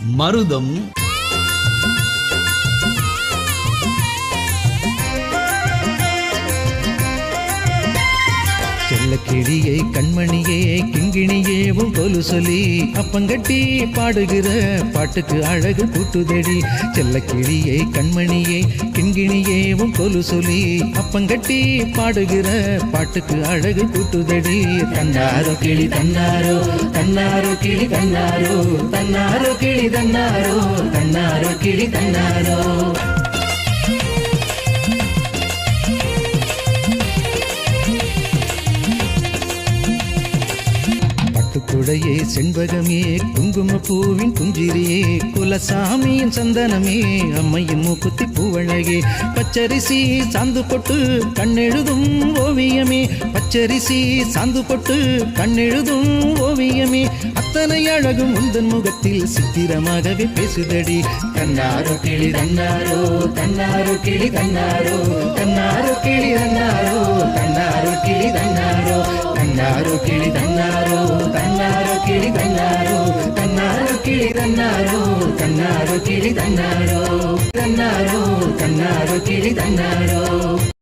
மருதம், செல்லக்கிளியே கண்மணியே கிங்கிணியே உன் கொலு சொல்லி அப்பங்கட்டி பாடுகிற பாட்டுக்கு அழகு கூட்டுதடி. செல்லக்கிளியே கண்மணியே கிங்கிணியே உன் கொலு சொல்லி அப்பங்கட்டி பாடுகிற பாட்டுக்கு அழகு கூட்டுதடி. தன்னாரோ கிளி தன்னாரோ தன்னாரோ கிளி தன்னாரோ தன்னாரோ கிளி தன்னாரோ தன்னாரோ கிளி தன்னாரோ. குடையே செண்பகமே குங்கும பூவின் புஞ்சிரியே குலசாமியின் சந்தனமே அம்மையின் மூக்குத்தி பூவழகே பச்சரிசி சாந்து பொட்டு கண்ணெழுதும் ஓவியமே பச்சரிசி சாந்து பொட்டு கண்ணெழுதும் ஓவியமே அத்தனை அழகும் உந்தன் முகத்தில் சித்திரமாகவே பேசுதடி. தன்னாரோ கிளி தன்னாரோ தன்னாரோ கிளி தன்னாரோ தன்னாரோ கிளி தன்னாரோ தன்னாரோ கிளி தன்னாரோ தன்னாரோ கிளி தன்னாரோ தன்னாரோ கிளி தன்னாரோ தன்னாரோ கிளி தன்னாரோ தன்னாரோ கிளி தன்னாரோ தன்னாரோ தன்னாரோ கிளி தன்னாரோ.